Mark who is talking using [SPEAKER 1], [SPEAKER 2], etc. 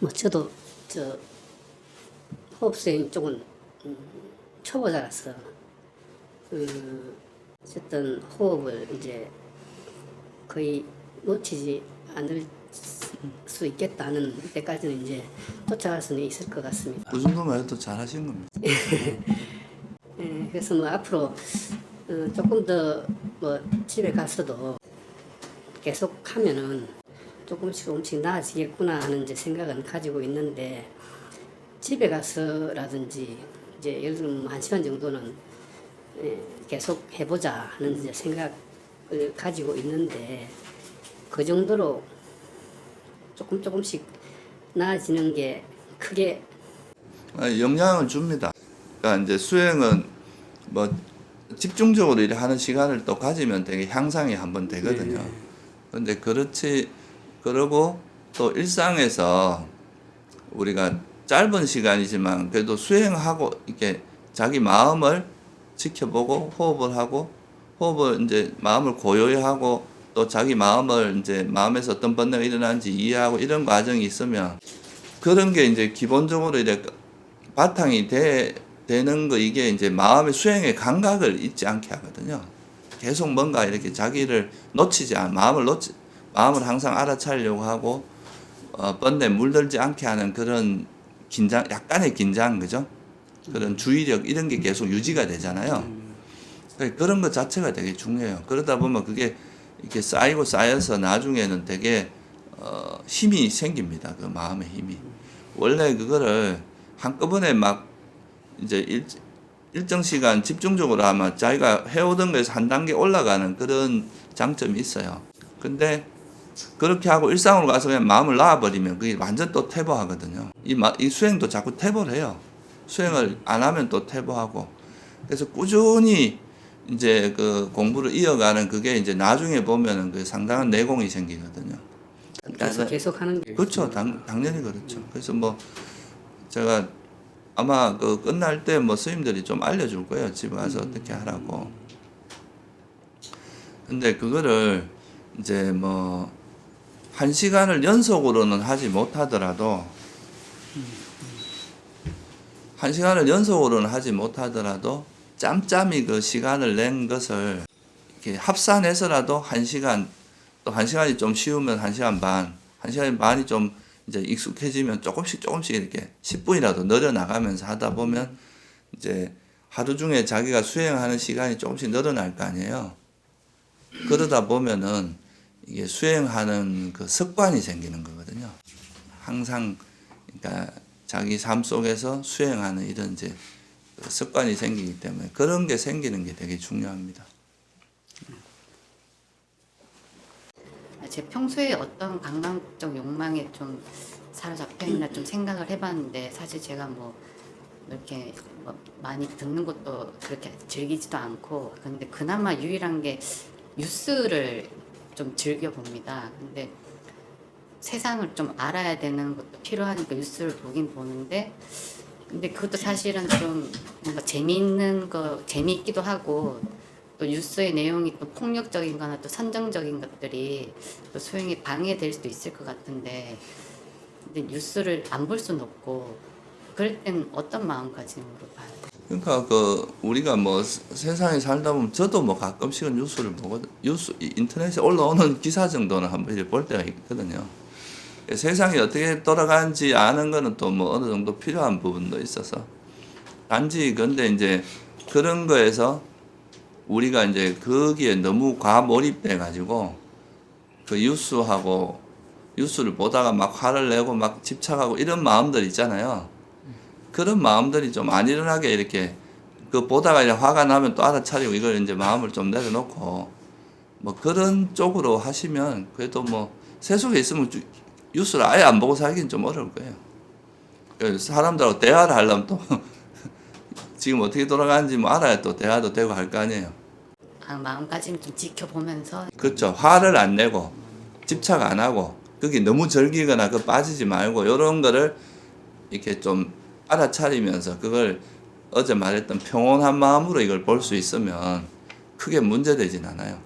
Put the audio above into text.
[SPEAKER 1] 뭐 저도 저 호흡수행 쪽은 초보자라서 어쨌든 호흡을 이제 거의 놓치지 않을 수 있겠다는 때까지는 이제 도착할 수는 있을 것 같습니다.
[SPEAKER 2] 그 정도만 해도 잘하신 겁니다.
[SPEAKER 1] 그래서 뭐 앞으로 조금 더 뭐 집에 가서도 계속 하면은 조금씩 나아지겠구나 하는 이제 생각은 가지고 있는데, 집에 가서라든지 이제 예를 들면 1시간 정도는 계속 해보자 하는 이제 생각을 가지고 있는데, 그 정도로 조금씩 나아지는 게 크게
[SPEAKER 2] 영향을 줍니다. 그러니까 이제 수행은 뭐 집중적으로 일을 하는 시간을 또 가지면 되게 향상이 한번 되거든요. 그런데 그러고 또 일상에서 우리가 짧은 시간이지만 그래도 수행하고 이렇게 자기 마음을 지켜보고 호흡을 이제 마음을 고요히 하고 또 자기 마음을 이제 마음에서 어떤 번뇌가 일어나는지 이해하고 이런 과정이 있으면 그런 게 이제 기본적으로 이제 바탕이 되는 거, 이게 이제 마음의 수행의 감각을 잊지 않게 하거든요. 계속 뭔가 이렇게 자기를 놓치지 않, 마음을 항상 알아차리려고 하고, 번뇌에 물들지 않게 하는 그런 약간의 긴장, 그죠? 그런 주의력, 이런 게 계속 유지가 되잖아요. 그런 것 자체가 되게 중요해요. 그러다 보면 그게 이렇게 쌓여서 나중에는 되게, 힘이 생깁니다. 그 마음의 힘이. 원래 그거를 한꺼번에 막 이제 일정 시간 집중적으로 하면 자기가 해오던 거에서 한 단계 올라가는 그런 장점이 있어요. 근데 그렇게 하고 일상으로 가서 그냥 마음을 놔버리면 그게 완전 또 퇴보하거든요. 이 수행도 자꾸 퇴보를 해요. 수행을 안 하면 또 퇴보하고. 그래서 꾸준히 이제 그 공부를 이어가는 그게 이제 나중에 보면은 그 상당한 내공이 생기거든요.
[SPEAKER 1] 계속 하는 게
[SPEAKER 2] 그렇죠. 당연히 그렇죠. 그래서 뭐 제가 아마 그 끝날 때 뭐 스님들이 좀 알려줄 거예요. 집에 가서 어떻게 하라고. 근데 그거를 이제 뭐 1시간을 연속으로는 하지 못하더라도 1시간을 연속으로는 하지 못하더라도 짬짬이 그 시간을 낸 것을 이렇게 합산해서라도 1시간, 또 1시간이 좀 쉬우면 1시간 반, 1시간 반이 좀 이제 익숙해지면 조금씩 이렇게 10분이라도 늘어나가면서 하다 보면 이제 하루 중에 자기가 수행하는 시간이 조금씩 늘어날 거 아니에요. 그러다 보면은 이게 수행하는 그 습관이 생기는 거거든요. 항상 그러니까 자기 삶 속에서 수행하는 이런 이제 습관이 생기기 때문에 그런 게 생기는 게 되게 중요합니다.
[SPEAKER 3] 제 평소에 어떤 강박적 욕망에 좀 사로잡혀 있나 좀 생각을 해봤는데, 사실 제가 뭐 이렇게 뭐 많이 듣는 것도 그렇게 즐기지도 않고, 근데 그나마 유일한 게 뉴스를 좀 즐겨 봅니다. 근데 세상을 좀 알아야 되는 것도 필요하니까 뉴스를 보긴 보는데, 근데 그것도 사실은 좀 뭔가 재미있기도 하고, 또 뉴스의 내용이 또 폭력적인 거나 또 선정적인 것들이 또 수행에 방해될 수도 있을 것 같은데, 근데 뉴스를 안 볼 수는 없고, 그럴 땐 어떤 마음가짐으로 봐야 돼요?
[SPEAKER 2] 그러니까 그 우리가 뭐 세상에 살다 보면 저도 뭐 가끔씩은 뉴스를 보거든. 인터넷에 올라오는 기사 정도는 한번 이렇게 볼 때가 있거든요. 세상이 어떻게 돌아가는지 아는 거는 또 뭐 어느 정도 필요한 부분도 있어서, 단지 근데 이제 그런 거에서 우리가 이제 거기에 너무 과몰입돼 가지고 그 뉴스를 보다가 막 화를 내고 막 집착하고 이런 마음들 있잖아요. 그런 마음들이 좀 안 일어나게 이렇게 그 보다가 이제 화가 나면 또 알아차리고 이걸 이제 마음을 좀 내려놓고 뭐 그런 쪽으로 하시면 그래도 뭐 세속에 있으면 뉴스를 아예 안 보고 살기는 좀 어려울 거예요. 사람들하고 대화를 하려면 또 지금 어떻게 돌아가는지 뭐 알아야 또 대화도 되고 할 거 아니에요.
[SPEAKER 3] 마음가짐 좀 지켜보면서.
[SPEAKER 2] 그렇죠. 화를 안 내고 집착 안 하고 그게 너무 즐기거나 그 빠지지 말고 이런 거를 이렇게 좀 알아차리면서 그걸 어제 말했던 평온한 마음으로 이걸 볼 수 있으면 크게 문제되진 않아요.